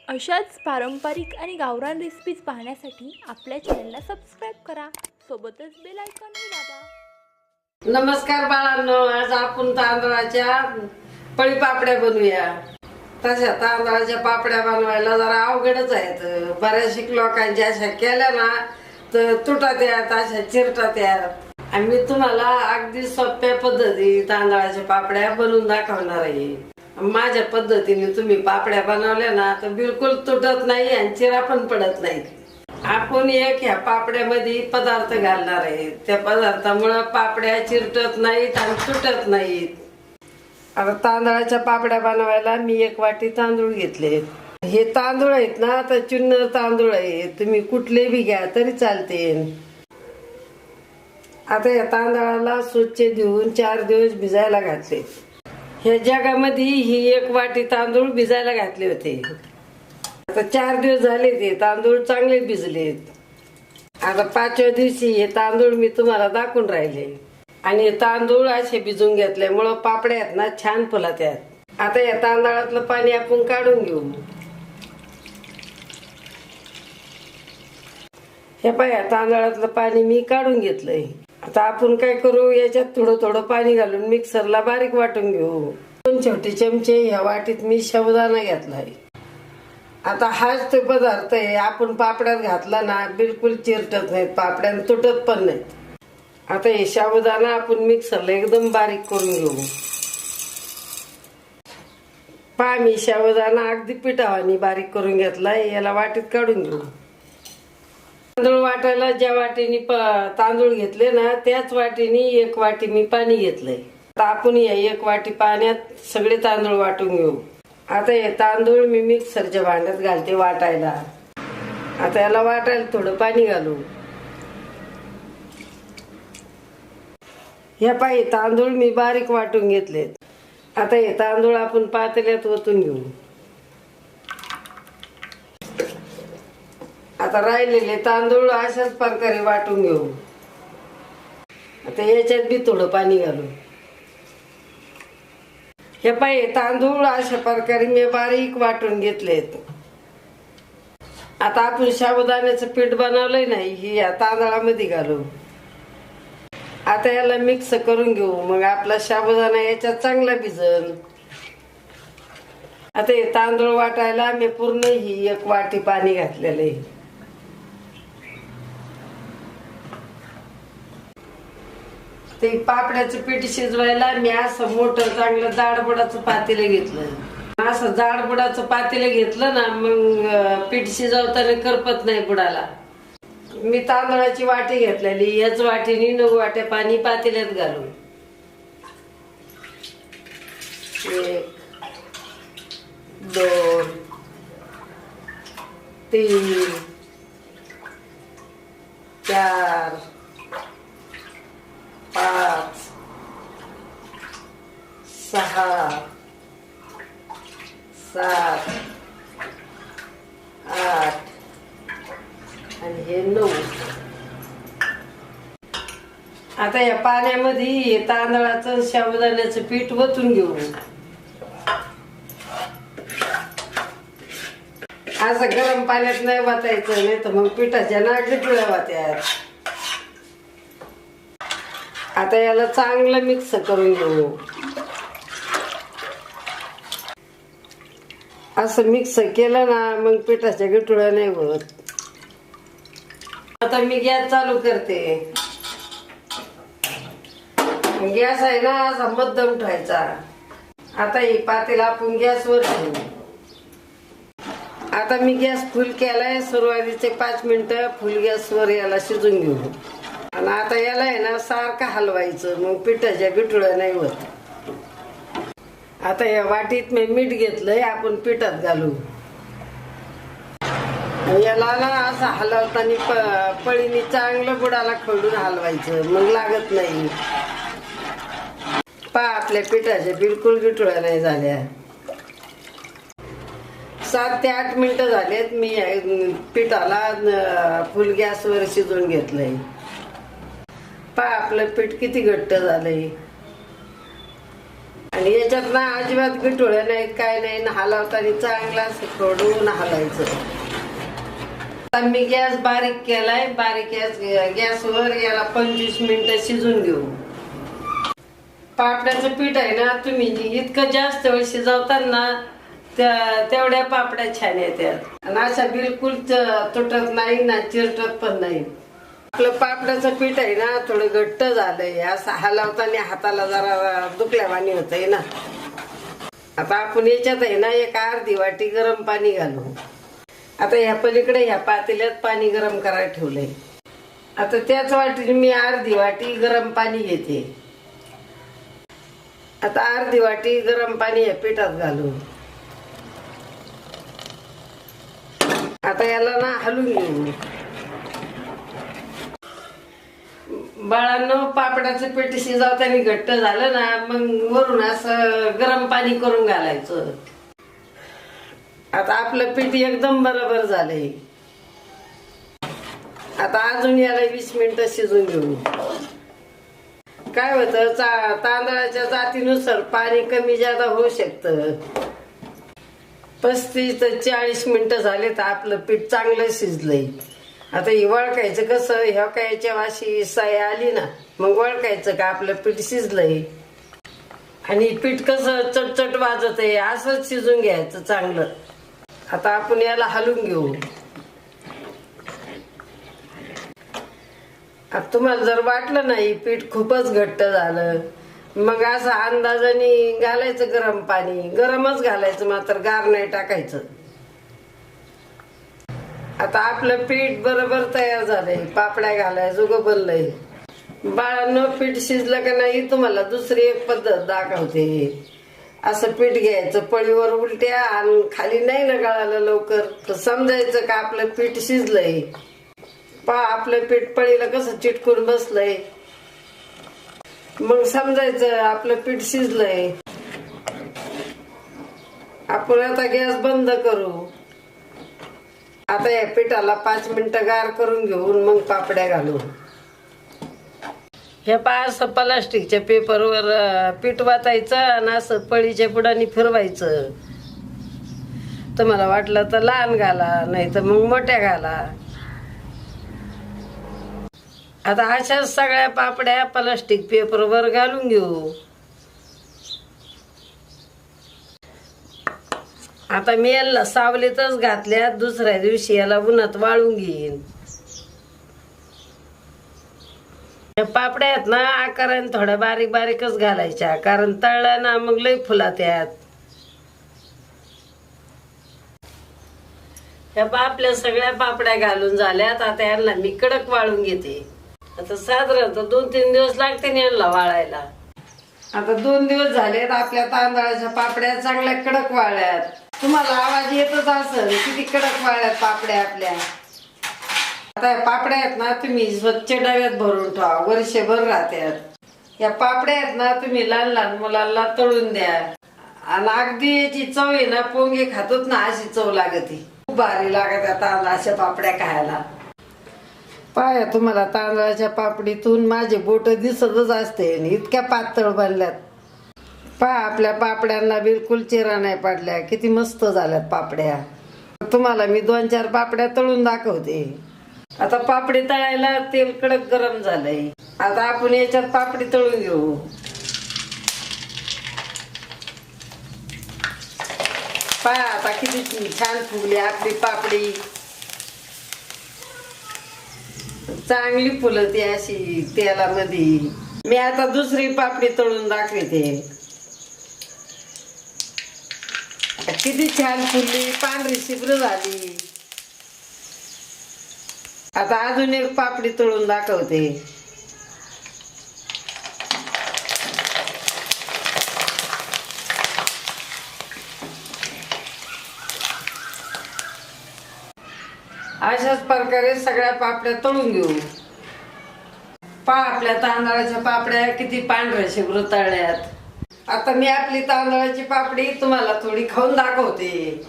अशाच पारंपरिक आणि गावरान रेसिपीज पाहण्यासाठी आपल्या चॅनलला सबस्क्राईब करा, सोबतच बेल आयकॉनही दाबा। नमस्कार बाळांनो, आज आपण तांदळाच्या पळीपापड्या बनवूया। तशा तांदळाच्या पापड्या बनवायला जरा अवघडच आहेत। बऱ्याचशा लोकांच्या अशा केल्या ना तर तुटत आहेत, अशा चिरतात आहेत। आणि मी तुम्हाला अगदी सोप्या पद्धती तांदळाच्या पापड्या बनवून दाखवणार आहे। माझ्या पद्धतीने तुम्ही पापड्या बनवल्या ना तर बिलकुल तुटत नाही आणि चिरा पण पडत नाही। आपण एक ह्या पापड्यामध्ये पदार्थ घालणार आहे, त्या पदार्थामुळे पापड्या चिरटत नाहीत आणि तुटत नाहीत। आता तांदळाच्या पापड्या बनवायला मी 1 वाटी तांदूळ घेतले। हे तांदूळ आहेत ना तर चुन्नर तांदूळ आहेत, तुम्ही कुठले बी घ्या तरी चालते। आता या तांदळाला स्वच्छ धुवून 4 दिवस भिजायला घातले। ह्या जगामध्ये ही 1 वाटी तांदूळ भिजायला घातले होते। आता 4 दिवस झाले, ते तांदूळ चांगले भिजलेत। आता 5व्या दिवशी हे तांदूळ मी तुम्हाला दाखवून राहिले आणि हे तांदूळ असे भिजून घेतल्यामुळं पापड्या आहेत ना छान फुलतात। आता या तांदळातलं पाणी आपण काढून घेऊ। हे पाया तांदळातलं पाणी मी काढून घेतलंय। आता आपण काय करू, याच्यात थोडं थोडं पाणी घालून मिक्सरला बारीक वाटून घेऊ। 2 छोटे चमचे ह्या वाटीत मी साबुदाणा घेतलाय। आता हाच तो पदार्थ आहे, आपण पापड्यात घातला ना बिलकुल चिरटत नाहीत, पापड्या तुटत पण नाहीत। आता हे साबुदाणा आपण मिक्सरला एकदम बारीक करून घेऊ। पहा मी साबुदाणा अगदी पिठावानी बारीक करून घेतलाय, याला वाटीत काढून घेऊ। तांदूळ वाटायला ज्या वाटीने तांदूळ घेतले ना त्याच वाटीने 1 वाटी मी पाणी घेतलंय। आता आपण या 1 वाटी पाण्यात सगळे तांदूळ वाटून घेऊ। आता हे तांदूळ मी मिक्सरच्या भांड्यात घालते वाटायला। आता याला वाटायला थोडं पाणी घालू। ह्या पायी तांदूळ मी बारीक वाटून घेतलेत। आता हे तांदूळ आपण पातेल्यात ओतून घेऊ। आता राहिलेले तांदूळ अशाच प्रकारे वाटून घेऊ। आता याच्यात बी थोडं पाणी घालू। हे पाय तांदूळ अशा प्रकारे मी बारीक वाटून घेतलेत। आता आपण साबुदाण्याचं पीठ बनवलंय नाही, हे या तांदळामध्ये घालू। आता याला मिक्स करून घेऊ, मग आपला साबुदाणा याच्यात चांगला भिजल। आता हे तांदूळ वाटायला मी पूर्ण ही 1 वाटी पाणी घातलेलं आहे। ते पापड्याचं पीठ शिजवायला मी असं मोठं चांगलं जाडबुडाचं पातेलं घेतलं। असं जाडबुडाचं पातेलं घेतलं ना मग पीठ शिजवताना करपत नाही बुडाला। मी तांदळाची वाटी घेतलेली, याच वाटीने 9 वाट्या पाणी पातेल्यात घालू। 1 2 3 4 5 6 7 8 आणि हे 9। आता या पाण्यामध्ये तांदळाचं साबुदाण्याचं पीठ ओतून घेऊ। असं गरम पाण्यात नाही वाटायचं, नाही तर मग पिठाच्या ना गठुळ्या वाट्यात। आता याला चांगलं मिक्स करून घेऊ। असं मिक्स केलं ना मग पिठाच्या गठुळ्या नाही होत। आता मी गॅस चालू करते। गॅस आहे ना असा मध्यम ठेवायचा। आता ही पातेलं आपण गॅसवर ठेवू। आता मी गॅस फुल केलाय, सुरुवातीचे 5 मिनिटं फुल गॅसवर याला शिजून घेऊ। आणि आता याला आहे ना सारखं हलवायचं, मग पिठाच्या गठुळ्या नाही होत। आता या वाटीत मी मीठ घेतलंय, आपण पिठात घालू। याला ना असं हलवताना पळीने चांगलं बुडाला खळून हलवायचं, मग लागत नाही। पहा आपल्या पिठाच्या बिलकुल गठुळ्या नाही झाल्या। 7 ते 8 मिनिटं झालेत, मी पिठाला फुल गॅसवर शिजवून घेतलंय। पहा आपलं पीठ किती घट्ट झालंय। आणि याच्यात ना अजिबात बिटोळ्या नाहीत, काय नाही ना. हलवताना चांगला असं सोडून हलायचं. आता मी गॅस बारीक केलाय. बारीक गॅसवर याला 25 मिनिटं शिजून घेऊ. पापड्याचं पीठ आहे ना, तुम्ही इतकं जास्त वेळ शिजवताना तेवढ्या पापड्या छान येतात आणि अशा बिलकुल तुटत नाही ना, चिरटत पण नाही. आपलं पापड्याचं पीठ आहे ना थोडं घट्ट झालंय. असं हलवताना हाताला जरा दुखल्यावानी होतंय ना. आता आपण याच्यात आहे ना एक अर्धी वाटी गरम पाणी घालू. आता ह्या पलीकडे ह्या पातेल्यात पाणी गरम करायला ठेवलंय. आता त्याच वाटीने मी अर्धी वाटी गरम पाणी घेते. आता अर्धी वाटी गरम पाणी या पिठात घालू. आता याला ना हलवून घेऊ. बाळांनो, पापडाचं पीठ शिजवताना घट्ट झालं ना, मग वरून असं गरम पाणी करून घालायचं. आता आपलं पीठ एकदम बरोबर झालंय. आता अजून याला 20 मिनिटं शिजून घेऊ. काय होतं, तांदळाच्या जातीनुसार पाणी कमी जादा होऊ शकतं. 35 ते 40 मिनिटं झाले तर आपलं पीठ चांगलं शिजलंय. आता हे वळखायचं कसं, ह्या कायच्या वाशी साय आली ना, मग वळखायचं का आपलं पीठ शिजलंय. आणि पीठ कसं चटचट वाजत आहे असंच शिजून घ्यायचं चांगलं. आता आपण याला हलवून घेऊ. आता तुम्हाला जर वाटलं नाही पीठ खूपच घट्ट झालं, मग असं अंदाजाने घालायचं गरम पाणी. गरमच घालायचं, मात्र गार नाही टाकायचं. आता आपलं पीठ बरोबर तयार झालंय. पापड्या घालायचं उगं बनलंय. बाळांनो, पीठ शिजलं का नाही तुम्हाला दुसरी एक पद्धत दाखवते. असं पीठ घ्यायचं, पळीवर उलट्या आणि खाली नाही ना गळालं लवकर, तर समजायचं का आपलं पीठ शिजलंय. पहा, आपलं पीठ पळीला कसं चिटकून बसलंय, मग समजायचं आपलं पीठ शिजलंय. आपण आता गॅस बंद करू. आता या पिठाला 5 मिनिटं गार करून घेऊन मग पापड्या घालू. हे पहा, असं प्लास्टिकच्या पेपरवर पीठ वाटायचं आणि असं पळीच्या पुढाने फिरवायचं. तुम्हाला वाटलं तर लहान घाला, नाही तर मग मोठ्या घाला. आता अशाच सगळ्या पापड्या प्लास्टिक पेपरवर घालून घेऊ. आता मी याला सावलीतच घातल्या, दुसऱ्या दिवशी याला उन्हात वाळून घेईन. पापड्या आहेत ना आकाराने थोड्या बारीक बारीकच घालायच्या, कारण तळल्या ना मग लय फुलात्यात. ह्या आपल्या सगळ्या पापड्या घालून झाल्यात. आता यांना मी कडक वाळून घेते. आता साधारणतः 2-3 दिवस लागते यांना वाळायला. आता 2 दिवस झालेत आपल्या तांदळाच्या पापड्या चांगल्या कडक वाळल्यात. तुम्हाला आवाज येतच असेल किती कडक वाळल्यात पापड्या आपल्या. आता या पापड्या आहेत ना तुम्ही स्वच्छ डब्यात भरून ठेवा, वर्षभर राहतात. या पापड्या आहेत ना तुम्ही लहान लहान मुलांना तळून द्या. आणि अगदी याची चव आहे ना, पोंगे खातोत ना अशी चव लागते. खूप भारी लागत तांदळाच्या पापड्या खायला. पाया तुम्हाला तांदळाच्या पापडीतून माझे बोट दिसतच असते, इतक्या पातळ बनल्यात. पहा, आपल्या पापड्यांना बिलकुल चिरा नाही पडल्या, किती मस्त झाल्यात पापड्या. तुम्हाला मी 2-4 पापड्या तळून दाखवते. आता पापडी तळायला तेल कडक गरम झालंय. आता आपण याच्यात पापडी तळून घेऊ. पहा आता किती छान फुगली आपली पापडी. चांगली फुलते अशी तेलामध्ये. मी आता दुसरी पापडी तळून दाखवते. किती छान फुलली, पांढरी शिब्र झाली. आता अजून एक पापडी तळून दाखवते. अशाच प्रकारे सगळ्या पापड्या तळून घेऊ. पहा, आपल्या तांदळाच्या पापड्या किती पांढऱ्या शिब्र तळल्यात. आता मी आपली तांदळाची पापडी तुम्हाला थोडी खाऊन दाखवते.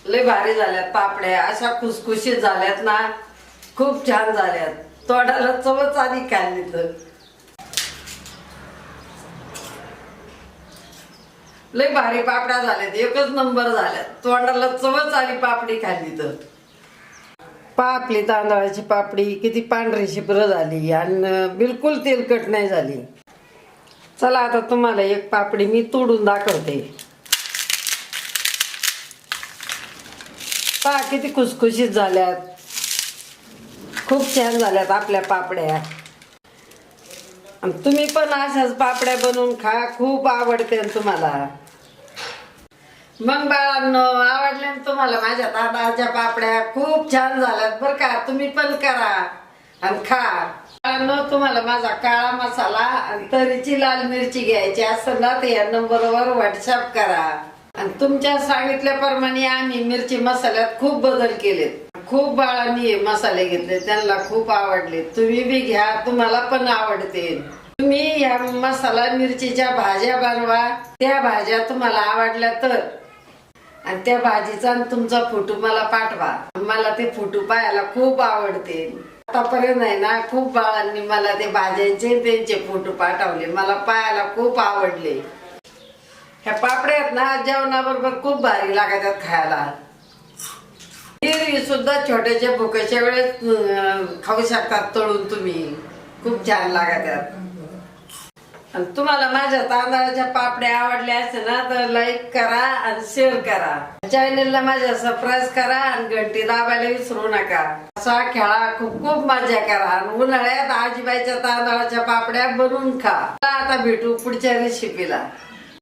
लय भारी झाल्यात पापड्या, अशा खुसखुशीत झाल्यात ना, खूप छान झाल्यात. तोंडाला चवच आली खाल्ली तर. लय भारी पापड्या झाल्यात, एकच नंबर झाल्यात. तोंडाला चवच आली पापडी खाल्ली तर. आपली तांदळाची पापडी किती पांढरी शिपर झाली आणि बिलकुल तेलकट नाही झाली. चला आता तुम्हाला एक पापडी मी तोडून दाखवते. पहा किती खुसखुशीत झाल्यात, खूप छान झाल्यात आपल्या पापड्या. तुम्ही पण अशाच पापड्या बनवून खा, खूप आवडते तुम्हाला. मग बाळांनो, आवडल्या तुम्हाला माझ्या तांदळाच्या पापड्या? खूप छान झाल्यात बरं का. तुम्ही पण करा आणि खा. बाळांनो, तुम्हाला माझा काळा मसाला आणि तरीची लाल मिरची घ्यायची असेल ना, तर या नंबरवर व्हॉट्सअप करा. आणि तुमच्या सांगितल्याप्रमाणे आम्ही मिरची मसाल्यात खूप बदल केलेत. खूप बाळांनी हे मसाले घेतले, त्यांना खूप आवडले. तुम्ही बी घ्या, तुम्हाला पण आवडते. तुम्ही या मसाला मिरचीच्या भाज्या बनवा, त्या भाज्या तुम्हाला आवडल्या तर. आणि त्या भाजीचा तुमचा फोटो मला पाठवा. मला ते फोटो पाहायला खूप आवडते. आतापर्यंत आहे ना, खूप बाळांनी मला ते भाज्यांचे त्यांचे फोटो पाठवले, मला पाहायला खूप आवडले. ह्या पापड्यात ना जेवणाबरोबर खूप भारी लागतात खायला. सुद्धा छोट्याच्या भुकेच्या वेळेस खाऊ शकतात तळून तुम्ही, खूप छान लागतात. आणि तुम्हाला माझ्या तांदळाच्या पापड्या आवडल्या असेल ना, तर लाईक करा आणि शेअर करा. चॅनलला माझ्या सबस्क्राईब करा आणि घंटी दाबायला विसरू नका. असा खेळा, खूप खूप मजा करा. उन्हाळ्यात आजीबाईच्या तांदळाच्या पापड्या बनवून खा. आता भेटू पुढच्या रेसिपीला.